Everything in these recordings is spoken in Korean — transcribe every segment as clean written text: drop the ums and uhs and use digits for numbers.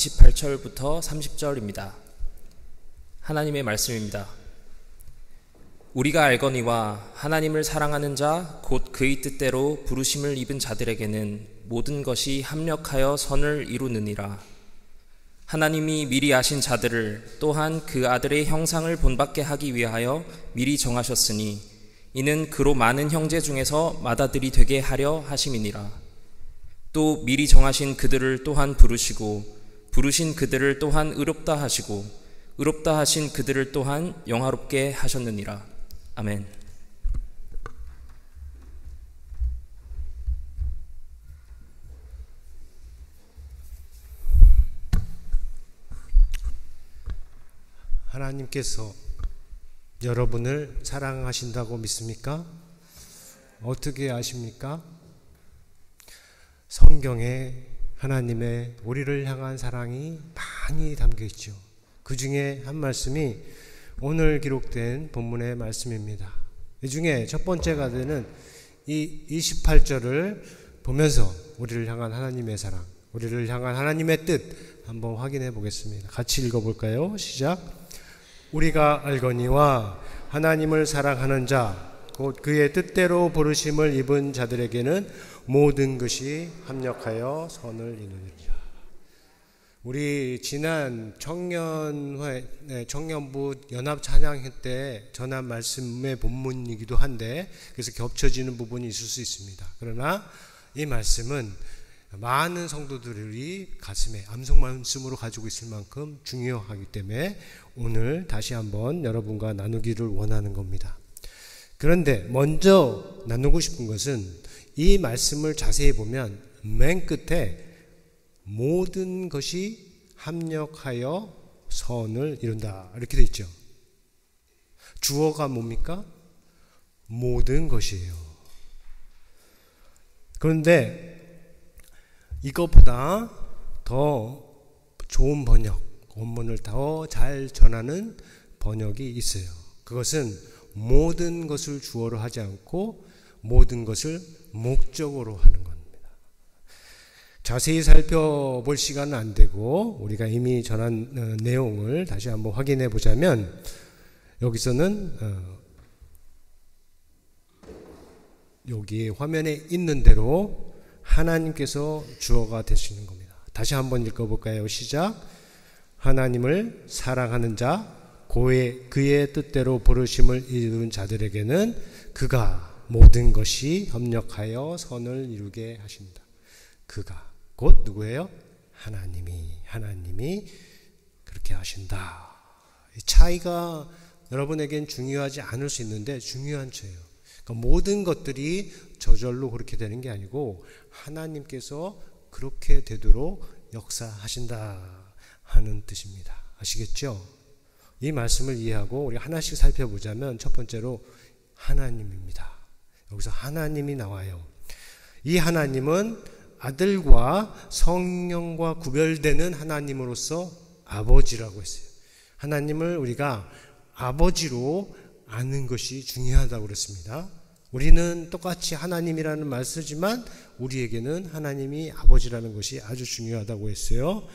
28절부터 30절입니다. 하나님의 말씀입니다. 우리가 알거니와 하나님을 사랑하는 자 곧 그의 뜻대로 부르심을 입은 자들에게는 모든 것이 합력하여 선을 이루느니라. 하나님이 미리 아신 자들을 또한 그 아들의 형상을 본받게 하기 위하여 미리 정하셨으니 이는 그로 많은 형제 중에서 맏아들이 되게 하려 하심이니라. 또 미리 정하신 그들을 또한 부르시고 부르신 그들을 또한 의롭다 하시고 의롭다 하신 그들을 또한 영화롭게 하셨느니라. 아멘. 하나님께서 여러분을 사랑하신다고 믿습니까? 어떻게 아십니까? 성경에 하나님의 우리를 향한 사랑이 많이 담겨 있죠. 그 중에 한 말씀이 오늘 기록된 본문의 말씀입니다. 이 중에 첫 번째가 되는 이 28절을 보면서 우리를 향한 하나님의 사랑, 우리를 향한 하나님의 뜻 한번 확인해 보겠습니다. 같이 읽어볼까요? 시작. 우리가 알거니와 하나님을 사랑하는 자 곧 그의 뜻대로 부르심을 입은 자들에게는 모든 것이 합력하여 선을 이루느니라. 우리 지난 청년부 연합 찬양회 때 전한 말씀의 본문이기도 한데 그래서 겹쳐지는 부분이 있을 수 있습니다. 그러나 이 말씀은 많은 성도들이 가슴에 암송 말씀으로 가지고 있을 만큼 중요하기 때문에 오늘 다시 한번 여러분과 나누기를 원하는 겁니다. 그런데 먼저 나누고 싶은 것은 이 말씀을 자세히 보면 맨 끝에 모든 것이 합력하여 선을 이룬다 이렇게 되어 있죠. 주어가 뭡니까? 모든 것이에요. 그런데 이것보다 더 좋은 번역, 원문을 더 잘 전하는 번역이 있어요. 그것은 모든 것을 주어로 하지 않고 모든 것을 목적으로 하는 겁니다. 자세히 살펴볼 시간은 안 되고 우리가 이미 전한 내용을 다시 한번 확인해 보자면 여기서는 여기 화면에 있는 대로 하나님께서 주어가 되시는 겁니다. 다시 한번 읽어볼까요? 시작. 하나님을 사랑하는 자 그의 뜻대로 부르심을 이룬 자들에게는 그가 모든 것이 협력하여 선을 이루게 하신다. 그가 곧 누구예요? 하나님이 그렇게 하신다. 이 차이가 여러분에겐 중요하지 않을 수 있는데 중요한 차이예요. 그러니까 모든 것들이 저절로 그렇게 되는 게 아니고 하나님께서 그렇게 되도록 역사하신다 하는 뜻입니다. 아시겠죠? 이 말씀을 이해하고 우리 하나씩 살펴보자면 첫 번째로 하나님입니다. 여기서 하나님이 나와요. 이 하나님은 아들과 성령과 구별되는 하나님으로서 아버지라고 했어요. 하나님을 우리가 아버지로 아는 것이 중요하다고 그랬습니다. 우리는 똑같이 하나님이라는 말 쓰지만 우리에게는 하나님이 아버지라는 것이 아주 중요하다고 했어요.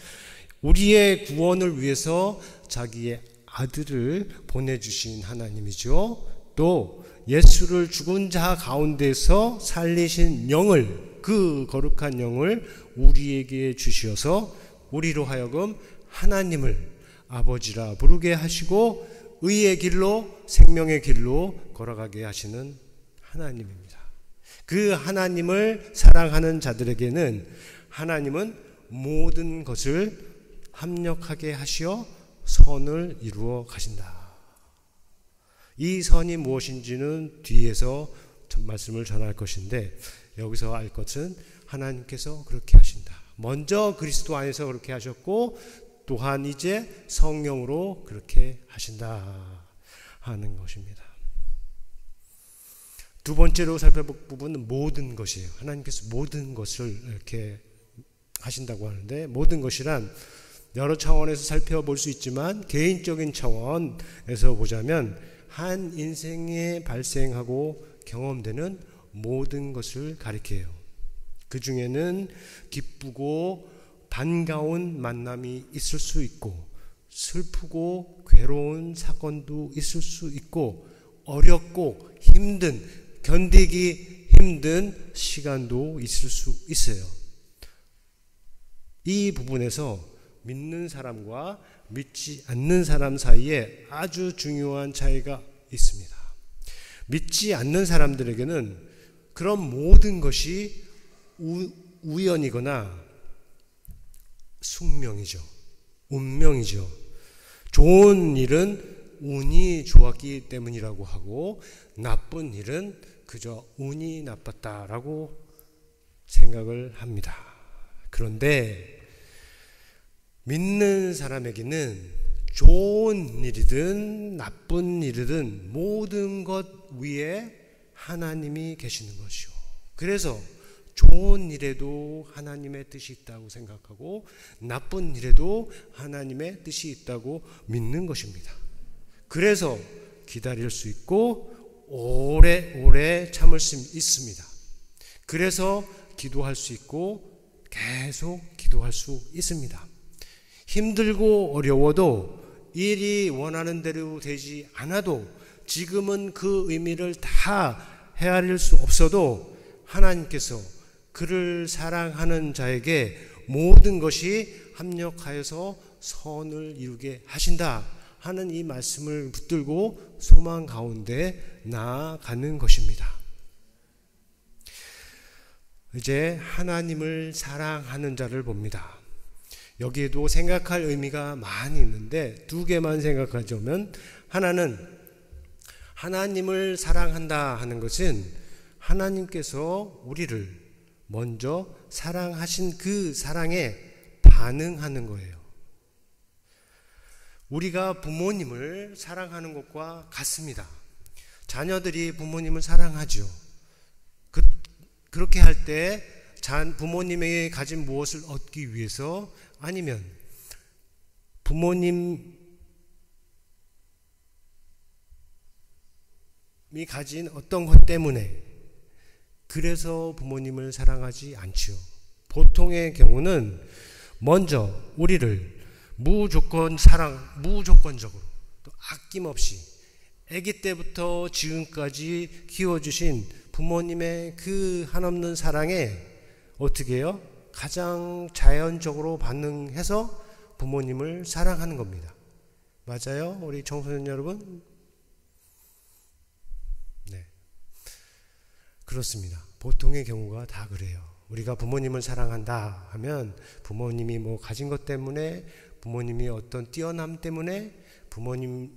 우리의 구원을 위해서 자기의 아들을 보내주신 하나님이죠. 또 예수를 죽은 자 가운데서 살리신 영을, 그 거룩한 영을 우리에게 주셔서 우리로 하여금 하나님을 아버지라 부르게 하시고 의의 길로, 생명의 길로 걸어가게 하시는 하나님입니다. 그 하나님을 사랑하는 자들에게는 하나님은 모든 것을 합력하게 하시어 선을 이루어 가신다. 이 선이 무엇인지는 뒤에서 말씀을 전할 것인데 여기서 알 것은 하나님께서 그렇게 하신다. 먼저 그리스도 안에서 그렇게 하셨고 또한 이제 성령으로 그렇게 하신다 하는 것입니다. 두 번째로 살펴볼 부분은 모든 것이에요. 하나님께서 모든 것을 이렇게 하신다고 하는데 모든 것이란 여러 차원에서 살펴볼 수 있지만 개인적인 차원에서 보자면 한 인생에 발생하고 경험되는 모든 것을 가리켜요. 그 중에는 기쁘고 반가운 만남이 있을 수 있고 슬프고 괴로운 사건도 있을 수 있고 어렵고 견디기 힘든 시간도 있을 수 있어요. 이 부분에서 믿는 사람과 믿지 않는 사람 사이에 아주 중요한 차이가 있습니다. 믿지 않는 사람들에게는 그런 모든 것이 우연이거나 숙명이죠. 운명이죠. 좋은 일은 운이 좋았기 때문이라고 하고 나쁜 일은 그저 운이 나빴다라고 생각을 합니다. 그런데 믿는 사람에게는 좋은 일이든 나쁜 일이든 모든 것 위에 하나님이 계시는 것이요. 그래서 좋은 일에도 하나님의 뜻이 있다고 생각하고 나쁜 일에도 하나님의 뜻이 있다고 믿는 것입니다. 그래서 기다릴 수 있고 오래오래 참을 수 있습니다. 그래서 기도할 수 있고 계속 기도할 수 있습니다. 힘들고 어려워도 일이 원하는 대로 되지 않아도 지금은 그 의미를 다 헤아릴 수 없어도 하나님께서 그를 사랑하는 자에게 모든 것이 합력하여서 선을 이루게 하신다 하는 이 말씀을 붙들고 소망 가운데 나아가는 것입니다. 이제 하나님을 사랑하는 자를 봅니다. 여기에도 생각할 의미가 많이 있는데 두 개만 생각하자면, 하나는 하나님을 사랑한다 하는 것은 하나님께서 우리를 먼저 사랑하신 그 사랑에 반응하는 거예요. 우리가 부모님을 사랑하는 것과 같습니다. 자녀들이 부모님을 사랑하죠. 그렇게 할 때 부모님에게 가진 무엇을 얻기 위해서, 아니면 부모님이 가진 어떤 것 때문에 그래서 부모님을 사랑하지 않지요. 보통의 경우는 먼저 우리를 무조건적으로 또 아낌없이 아기 때부터 지금까지 키워주신 부모님의 그 한없는 사랑에 어떻게 해요? 가장 자연적으로 반응해서 부모님을 사랑하는 겁니다. 맞아요? 우리 청소년 여러분? 네, 그렇습니다. 보통의 경우가 다 그래요. 우리가 부모님을 사랑한다 하면 부모님이 뭐 가진 것 때문에, 부모님이 어떤 뛰어남 때문에, 부모님의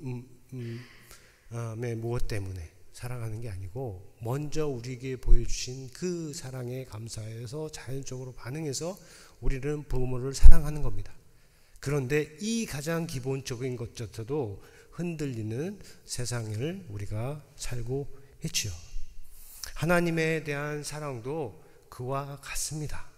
무엇 때문에 사랑하는 게 아니고 먼저 우리에게 보여주신 그 사랑에 감사해서 자연적으로 반응해서 우리는 부모를 사랑하는 겁니다. 그런데 이 가장 기본적인 것조차도 흔들리는 세상을 우리가 살고 있지요. 하나님에 대한 사랑도 그와 같습니다.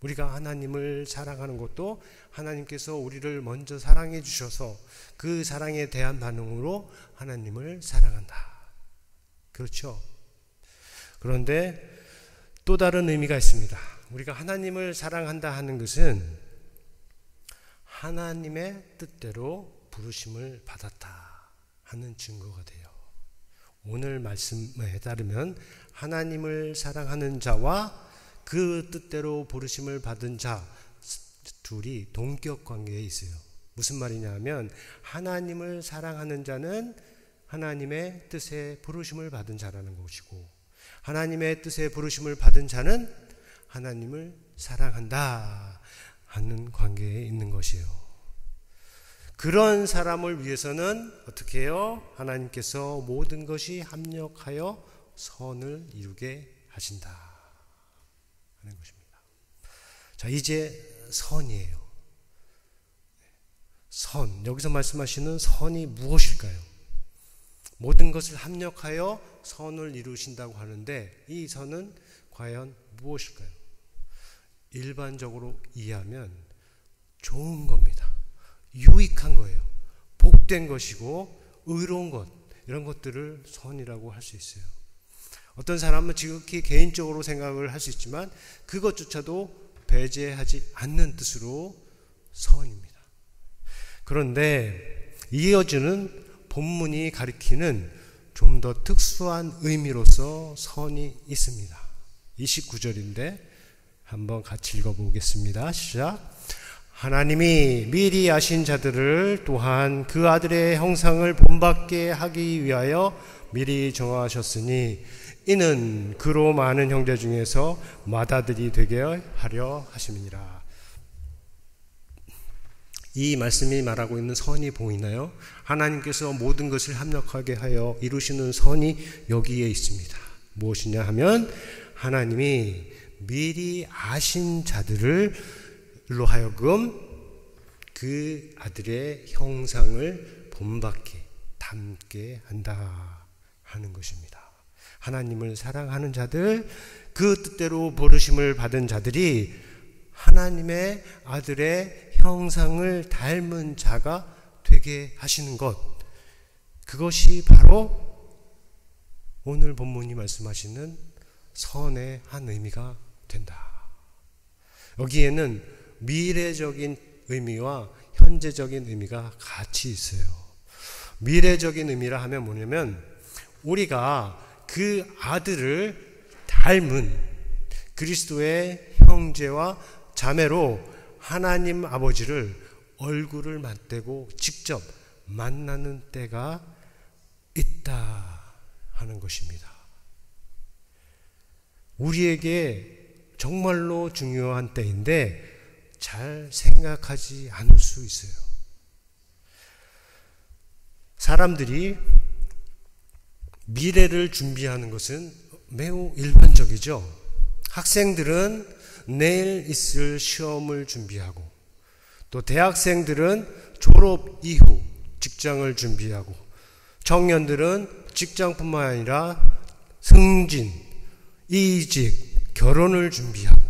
우리가 하나님을 사랑하는 것도 하나님께서 우리를 먼저 사랑해 주셔서 그 사랑에 대한 반응으로 하나님을 사랑한다. 그렇죠? 그런데 또 다른 의미가 있습니다. 우리가 하나님을 사랑한다 하는 것은 하나님의 뜻대로 부르심을 받았다 하는 증거가 돼요. 오늘 말씀에 따르면 하나님을 사랑하는 자와 그 뜻대로 부르심을 받은 자 둘이 동격 관계에 있어요. 무슨 말이냐 하면, 하나님을 사랑하는 자는 하나님의 뜻에 부르심을 받은 자라는 것이고, 하나님의 뜻에 부르심을 받은 자는 하나님을 사랑한다 하는 관계에 있는 것이에요. 그런 사람을 위해서는 어떻게 해요? 하나님께서 모든 것이 합력하여 선을 이루게 하신다 하는 것입니다. 자, 이제 선이에요. 선, 여기서 말씀하시는 선이 무엇일까요? 모든 것을 합력하여 선을 이루신다고 하는데, 이 선은 과연 무엇일까요? 일반적으로 이해하면 좋은 겁니다. 유익한 거예요. 복된 것이고 의로운 것, 이런 것들을 선이라고 할 수 있어요. 어떤 사람은 지극히 개인적으로 생각을 할 수 있지만 그것조차도 배제하지 않는 뜻으로 선입니다. 그런데 이어지는 본문이 가리키는 좀 더 특수한 의미로서 선이 있습니다. 29절인데 한번 같이 읽어보겠습니다. 시작. 하나님이 미리 아신 자들을 또한 그 아들의 형상을 본받게 하기 위하여 미리 정하셨으니 이는 그로 많은 형제 중에서 맏아들이 되게 하려 하심이니라. 이 말씀이 말하고 있는 선이 보이나요? 하나님께서 모든 것을 합력하게 하여 이루시는 선이 여기에 있습니다. 무엇이냐 하면 하나님이 미리 아신 자들로 하여금 그 아들의 형상을 본받게 닮게 한다 하는 것입니다. 하나님을 사랑하는 자들, 그 뜻대로 부르심을 받은 자들이 하나님의 아들의 형상을 닮은 자가 되게 하시는 것, 그것이 바로 오늘 본문이 말씀하시는 선의 한 의미가 된다. 여기에는 미래적인 의미와 현재적인 의미가 같이 있어요. 미래적인 의미라 하면 뭐냐면 우리가 그 아들을 닮은 그리스도의 형제와 자매로 하나님 아버지를 얼굴을 맞대고 직접 만나는 때가 있다 하는 것입니다. 우리에게 정말로 중요한 때인데 잘 생각하지 않을 수 있어요. 사람들이 미래를 준비하는 것은 매우 일반적이죠. 학생들은 내일 있을 시험을 준비하고, 또 대학생들은 졸업 이후 직장을 준비하고, 청년들은 직장뿐만 아니라 승진, 이직, 결혼을 준비하고,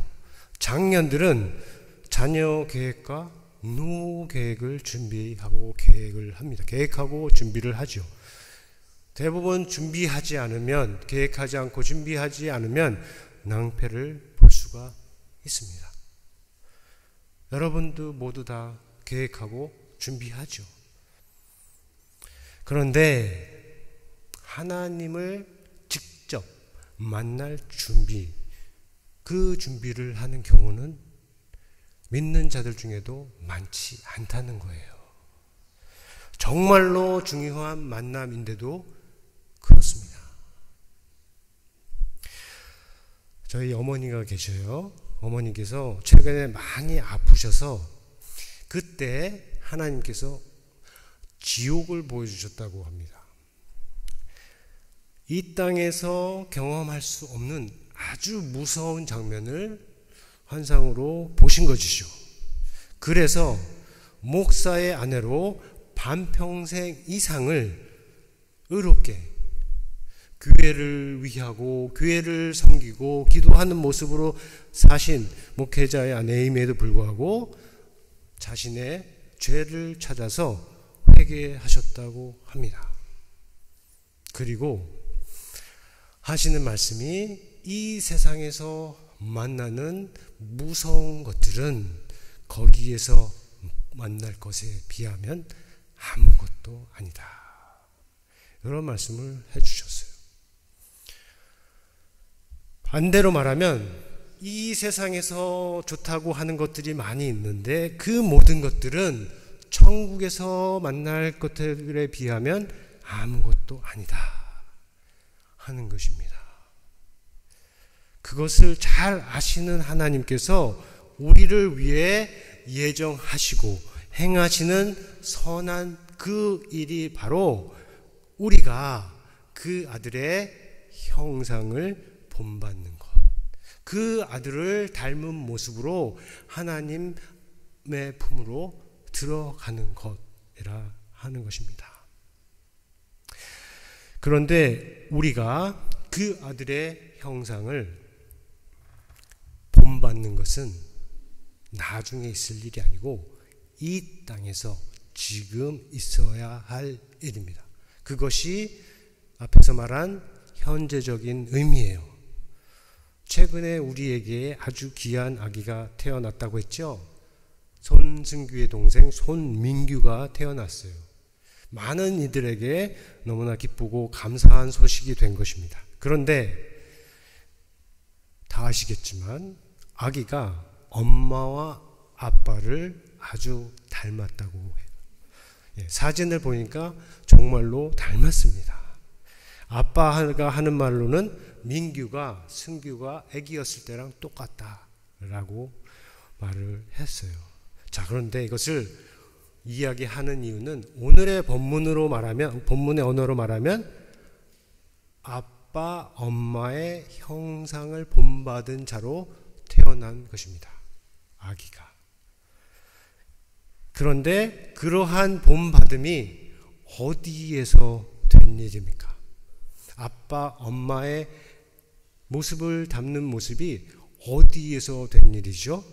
장년들은 자녀 계획과 노후 계획을 준비하고 계획을 합니다. 계획하고 준비를 하죠. 대부분 준비하지 않으면, 계획하지 않고 준비하지 않으면 낭패를 볼 수가 있습니다. 여러분도 모두 다 계획하고 준비하죠. 그런데 하나님을 직접 만날 준비, 그 준비를 하는 경우는 믿는 자들 중에도 많지 않다는 거예요. 정말로 중요한 만남인데도 그렇습니다. 저희 어머니가 계셔요. 어머니께서 최근에 많이 아프셔서 그때 하나님께서 지옥을 보여주셨다고 합니다. 이 땅에서 경험할 수 없는 아주 무서운 장면을 환상으로 보신 것이죠. 그래서 목사의 아내로 반평생 이상을 의롭게 교회를 위하고 교회를 섬기고 기도하는 모습으로 사신 목회자의 아내임에도 불구하고 자신의 죄를 찾아서 회개하셨다고 합니다. 그리고 하시는 말씀이 이 세상에서 만나는 무서운 것들은 거기에서 만날 것에 비하면 아무것도 아니다, 이런 말씀을 해주셨어요. 반대로 말하면 이 세상에서 좋다고 하는 것들이 많이 있는데 그 모든 것들은 천국에서 만날 것들에 비하면 아무것도 아니다 하는 것입니다. 그것을 잘 아시는 하나님께서 우리를 위해 예정하시고 행하시는 선한 그 일이 바로 우리가 그 아들의 형상을 본받는 것, 그 아들을 닮은 모습으로 하나님의 품으로 들어가는 것이라 하는 것입니다. 그런데 우리가 그 아들의 형상을 본받는 것은 나중에 있을 일이 아니고 이 땅에서 지금 있어야 할 일입니다. 그것이 앞에서 말한 현재적인 의미예요. 최근에 우리에게 아주 귀한 아기가 태어났다고 했죠. 손승규의 동생 손민규가 태어났어요. 많은 이들에게 너무나 기쁘고 감사한 소식이 된 것입니다. 그런데 다 아시겠지만 아기가 엄마와 아빠를 아주 닮았다고 해요. 사진을 보니까 정말로 닮았습니다. 아빠가 하는 말로는 민규가 승규가 아기였을 때랑 똑같다라고 말을 했어요. 자, 그런데 이것을 이야기하는 이유는 오늘의 본문의 언어로 말하면 아빠, 엄마의 형상을 본받은 자로 태어난 것입니다. 아기가. 그런데 그러한 본받음이 어디에서 된 일입니까? 아빠, 엄마의 모습을 담는 모습이 어디에서 된 일이죠?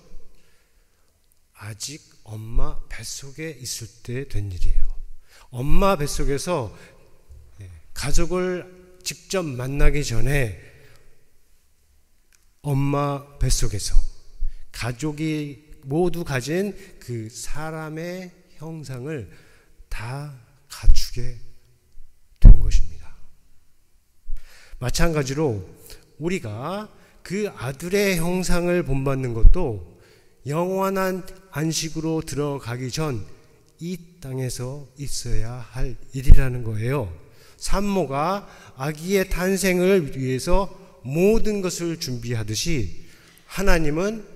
아직 엄마 뱃속에 있을 때 된 일이에요. 엄마 뱃속에서 가족을 직접 만나기 전에 엄마 뱃속에서 가족이 모두 가진 그 사람의 형상을 다 갖추게 된 것입니다. 마찬가지로 우리가 그 아들의 형상을 본받는 것도 영원한 안식으로 들어가기 전 이 땅에서 있어야 할 일이라는 거예요. 산모가 아기의 탄생을 위해서 모든 것을 준비하듯이 하나님은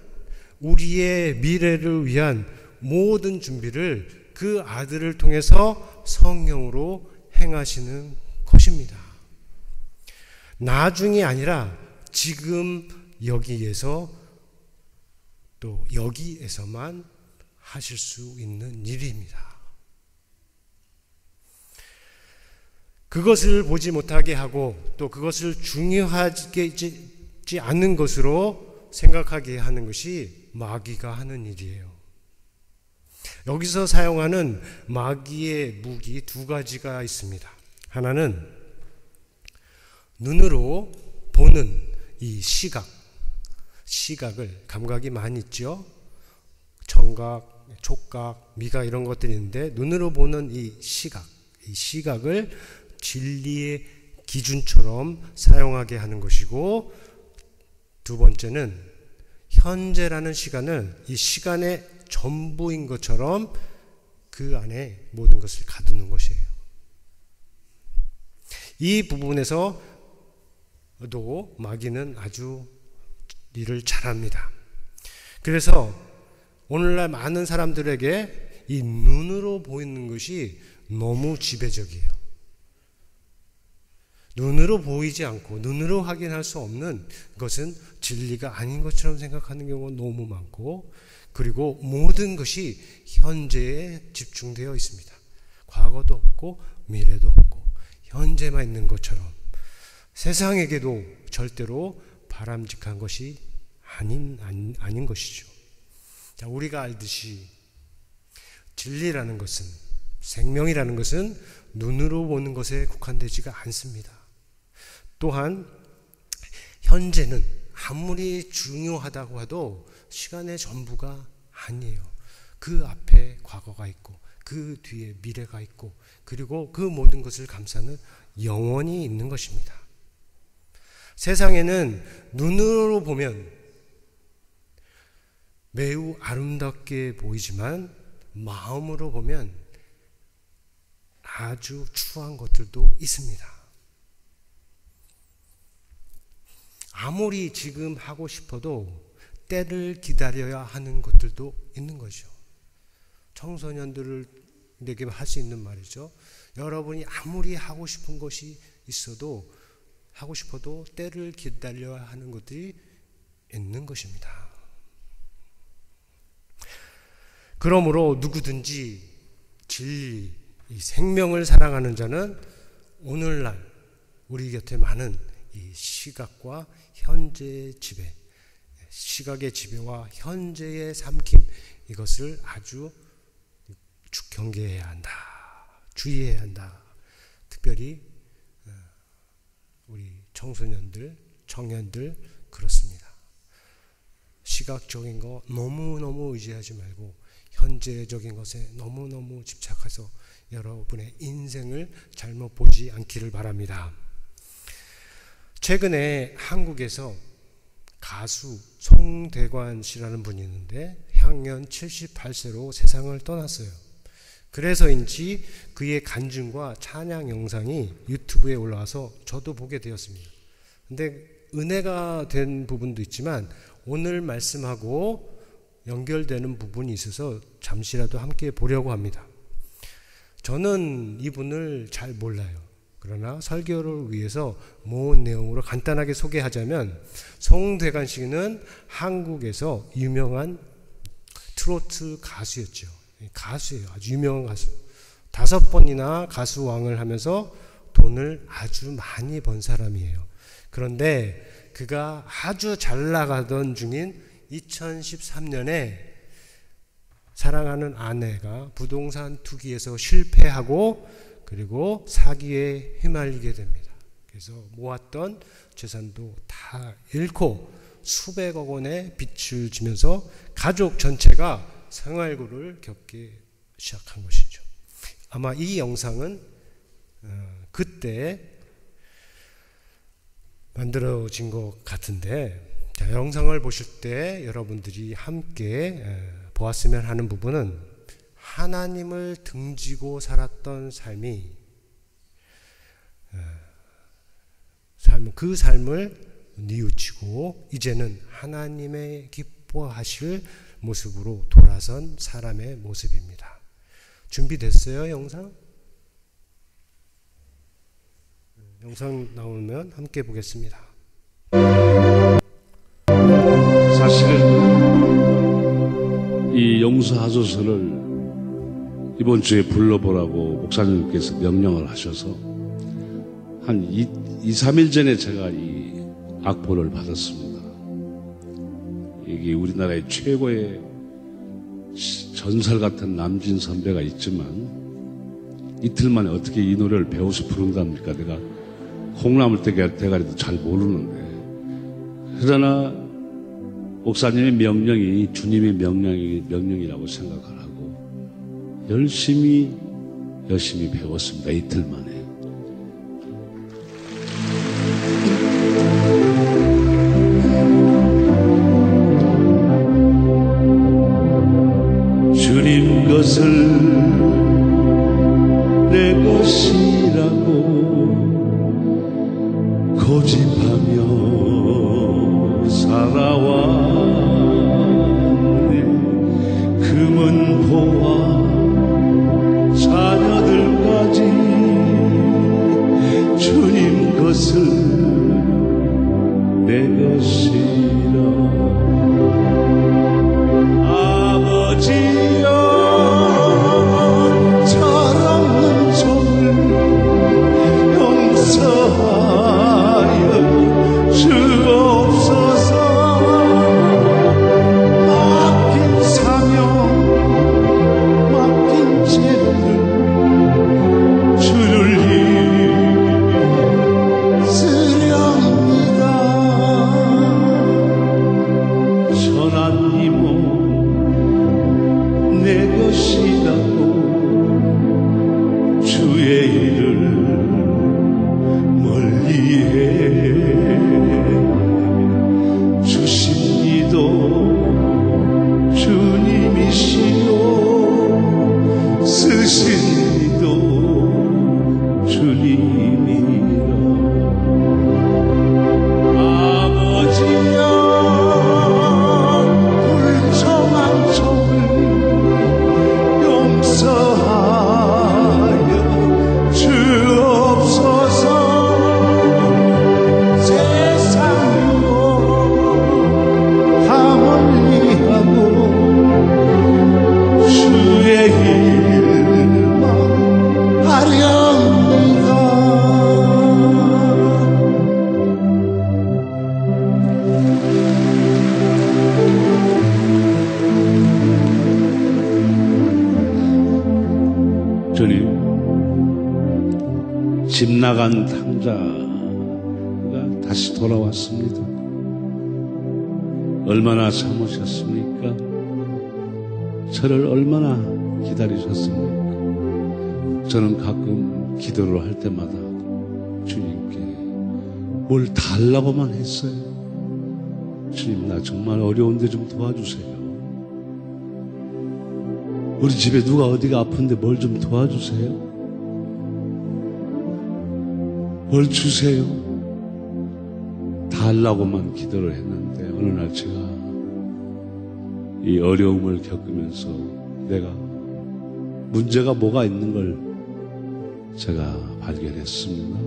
우리의 미래를 위한 모든 준비를 그 아들을 통해서 성령으로 행하시는 것입니다. 나중이 아니라 지금 여기에서 또 여기에서만 하실 수 있는 일입니다. 그것을 보지 못하게 하고 또 그것을 중요하지 않는 것으로 생각하게 하는 것이 마귀가 하는 일이에요. 여기서 사용하는 마귀의 무기 두 가지가 있습니다. 하나는 눈으로 보는 이 시각을 감각이 많이 있죠. 청각, 촉각, 미각 이런 것들이 있는데 눈으로 보는 이 시각을 진리의 기준처럼 사용하게 하는 것이고, 두 번째는 현재라는 시간을 이 시간의 전부인 것처럼 그 안에 모든 것을 가두는 것이에요. 이 부분에서도 마귀는 아주 일을 잘합니다. 그래서 오늘날 많은 사람들에게 이 눈으로 보이는 것이 너무 지배적이에요. 눈으로 보이지 않고 눈으로 확인할 수 없는 것은 진리가 아닌 것처럼 생각하는 경우가 너무 많고, 그리고 모든 것이 현재에 집중되어 있습니다. 과거도 없고 미래도 없고 현재만 있는 것처럼 세상에게도 절대로 바람직한 것이 아닌 것이죠. 자, 우리가 알듯이 진리라는 것은, 생명이라는 것은 눈으로 보는 것에 국한되지가 않습니다. 또한 현재는 아무리 중요하다고 해도 시간의 전부가 아니에요. 그 앞에 과거가 있고 그 뒤에 미래가 있고 그리고 그 모든 것을 감싸는 영원이 있는 것입니다. 세상에는 눈으로 보면 매우 아름답게 보이지만 마음으로 보면 아주 추한 것들도 있습니다. 아무리 지금 하고 싶어도 때를 기다려야 하는 것들도 있는 거죠. 청소년들에게 할 수 있는 말이죠. 여러분이 아무리 하고 싶은 것이 있어도 하고 싶어도 때를 기다려야 하는 것들이 있는 것입니다. 그러므로 누구든지 진리, 이 생명을 사랑하는 자는 오늘날 우리 곁에 많은 이 시각과 현재의 지배, 시각의 지배와 현재의 삼킴, 이것을 아주 경계해야 한다, 주의해야 한다. 특별히 우리 청소년들, 청년들 그렇습니다. 시각적인 거 너무너무 의지하지 말고 현재적인 것에 너무너무 집착해서 여러분의 인생을 잘못 보지 않기를 바랍니다. 최근에 한국에서 가수 송대관 씨라는 분이 있는데 향년 78세로 세상을 떠났어요. 그래서인지 그의 간증과 찬양 영상이 유튜브에 올라와서 저도 보게 되었습니다. 근데 은혜가 된 부분도 있지만 오늘 말씀하고 연결되는 부분이 있어서 잠시라도 함께 보려고 합니다. 저는 이분을 잘 몰라요. 그러나 설교를 위해서 모은 내용으로 간단하게 소개하자면 송대관 씨는 한국에서 유명한 트로트 가수였죠. 가수예요. 아주 유명한 가수. 5번이나 가수왕을 하면서 돈을 아주 많이 번 사람이에요. 그런데 그가 아주 잘 나가던 중인 2013년에 사랑하는 아내가 부동산 투기에서 실패하고 그리고 사기에 휘말리게 됩니다. 그래서 모았던 재산도 다 잃고 수백억 원의 빚을 지면서 가족 전체가 생활고를 겪기 시작한 것이죠. 아마 이 영상은 그때 만들어진 것 같은데, 자, 영상을 보실 때 여러분들이 함께 보았으면 하는 부분은 하나님을 등지고 살았던 삶이 그 삶을 뉘우치고 이제는 하나님의 기뻐하실 모습으로 돌아선 사람의 모습입니다. 준비됐어요, 영상? 영상 나오면 함께 보겠습니다. 사실은 이 용서하소서를 이번 주에 불러보라고 목사님께서 명령을 하셔서 한 2-3일 전에 제가 이 악보를 받았습니다. 이게 우리나라의 최고의 전설 같은 남진 선배가 있지만 이틀 만에 어떻게 이 노래를 배워서 부른답니까? 내가 콩나물 대가리도 잘 모르는데. 그러나 목사님의 명령이 주님의 명령이라고 생각을 하고 열심히 배웠습니다. 이틀 만에. 주님 것을 내 것이라고 고집하며 살아왔네. 금은보와 자녀들까지 주님 것을 내 것이라. 아버지여 철없는 종을 용서하여 주옵소서. 맡긴 사명 맡긴 죄를 주를 쓰려옵니다. 선한 이모 내 것이라고 주의 일을 멀리해. 주신 이도 주님이시오 쓰신 이도 주님이라. 아버지여 불청한 종을 용서하여 주옵소서. 세상으로 다 멀리하고 주의 일만 하렵니다. 주님, 집 나간 탕자가 다시 돌아왔습니다. 얼마나 참으셨습니까? 저를 얼마나 기다리셨습니까? 저는 가끔 기도를 할 때마다 주님께 뭘 달라고만 했어요. 주님, 나 정말 어려운데 좀 도와주세요. 우리 집에 누가 어디가 아픈데 뭘 좀 도와주세요. 뭘 주세요. 달라고만 기도를 했는데 어느 날 제가 이 어려움을 겪으면서 내가 문제가 뭐가 있는 걸 제가 발견했습니다.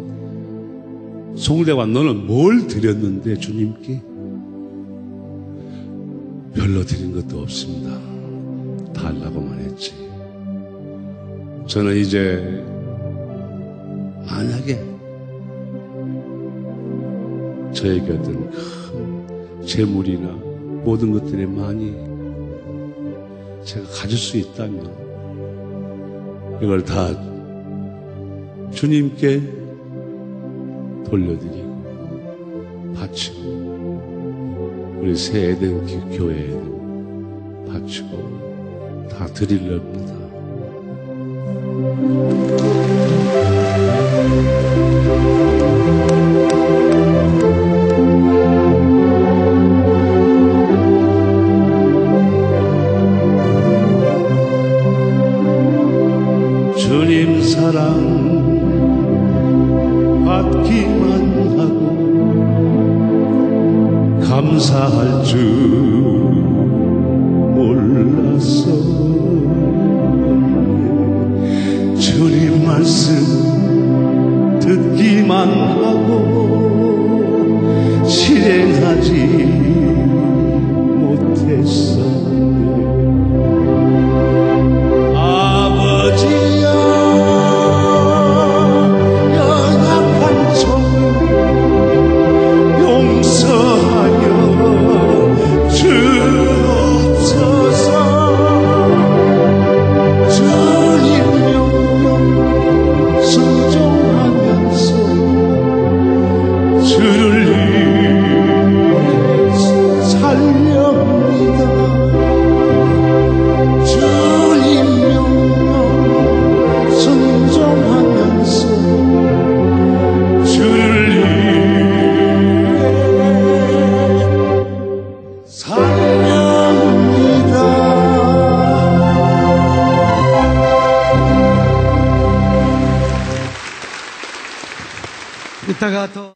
송대관, 너는 뭘 드렸는데 주님께? 별로 드린 것도 없습니다. 달라고만 했지. 저는 이제 만약에 저에게 어떤 큰 재물이나 모든 것들이 많이 제가 가질 수 있다면 이걸 다 주님께 돌려드리고 바치고 우리 새 에덴 교회에도 바치고 다 드리렵니다. 주님 사랑 받기만 하고 감사할 줄 몰랐어. 주님 말씀 듣기만 하고 실행하지 못했었네. 아버지야, 연약한 종 용서하여 주옵소서. 주님 명령 순종하면서 주를 위해 살렵니다. 주님 명령 순종하면서 주를 위해 살렵니다. 이따가 더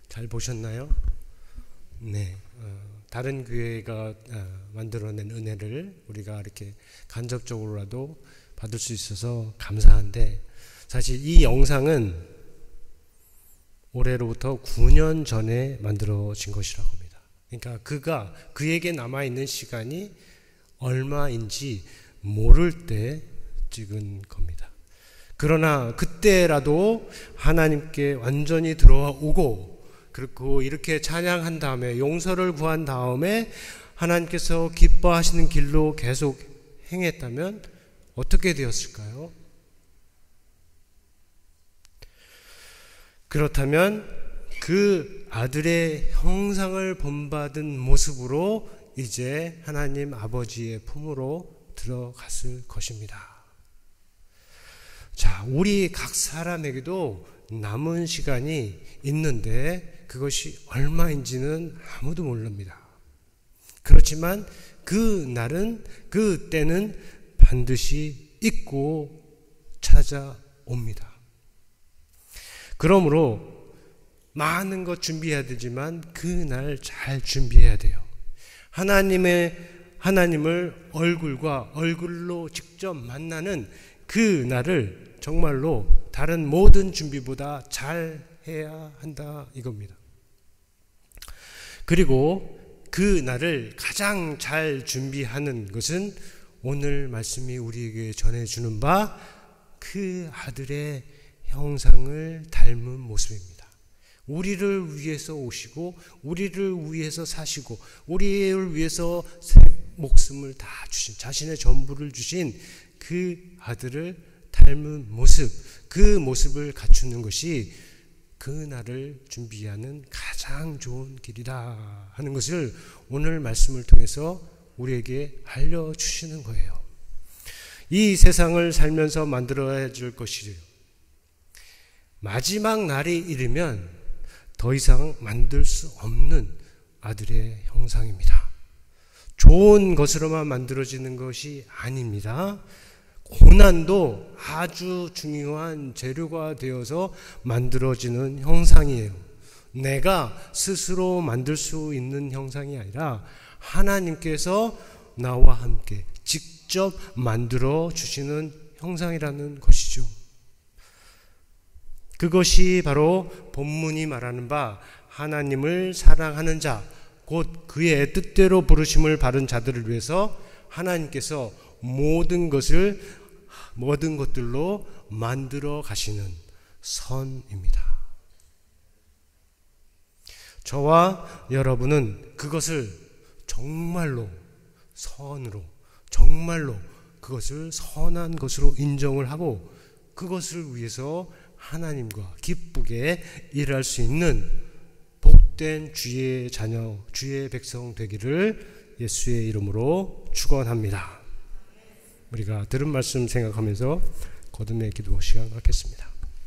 잘 보셨나요? 네. 다른 교회가 만들어낸 은혜를 우리가 이렇게 간접적으로라도 받을 수 있어서 감사한데, 사실 이 영상은 올해로부터 9년 전에 만들어진 것이라고 합니다. 그러니까 그에게 남아있는 시간이 얼마인지 모를 때 찍은 겁니다. 그러나 그때라도 하나님께 완전히 들어오고, 그리고 이렇게 찬양한 다음에 용서를 구한 다음에 하나님께서 기뻐하시는 길로 계속 행했다면 어떻게 되었을까요? 그렇다면 그 아들의 형상을 본받은 모습으로 이제 하나님 아버지의 품으로 들어갔을 것입니다. 자, 우리 각 사람에게도 남은 시간이 있는데 그것이 얼마인지는 아무도 모릅니다. 그렇지만 그 날은, 그 때는 반드시 있고 찾아옵니다. 그러므로 많은 것 준비해야 되지만 그 날 잘 준비해야 돼요. 하나님을 얼굴과 얼굴로 직접 만나는 그 날을 정말로 다른 모든 준비보다 잘 해야 한다 이겁니다. 그리고 그 날을 가장 잘 준비하는 것은 오늘 말씀이 우리에게 전해주는 바 그 아들의 형상을 닮은 모습입니다. 우리를 위해서 오시고 우리를 위해서 사시고 우리를 위해서 목숨을 다 주신, 자신의 전부를 주신 그 아들을 닮은 모습, 그 모습을 갖추는 것이 그날을 준비하는 가장 좋은 길이다 하는 것을 오늘 말씀을 통해서 우리에게 알려주시는 거예요. 이 세상을 살면서 만들어야 줄 것이래요. 마지막 날이 이르면 더 이상 만들 수 없는 아들의 형상입니다. 좋은 것으로만 만들어지는 것이 아닙니다. 고난도 아주 중요한 재료가 되어서 만들어지는 형상이에요. 내가 스스로 만들 수 있는 형상이 아니라 하나님께서 나와 함께 직접 만들어 주시는 형상이라는 것이죠. 그것이 바로 본문이 말하는 바 하나님을 사랑하는 자, 곧 그의 뜻대로 부르심을 받은 자들을 위해서 하나님께서 모든 것들로 만들어 가시는 선입니다. 저와 여러분은 그것을 정말로 선으로, 정말로 그것을 선한 것으로 인정을 하고 그것을 위해서 하나님과 기쁘게 일할 수 있는 복된 주의 자녀, 주의 백성 되기를 예수의 이름으로 축원합니다. 우리가 들은 말씀 생각하면서 거듭의 기도 시간 갖겠습니다.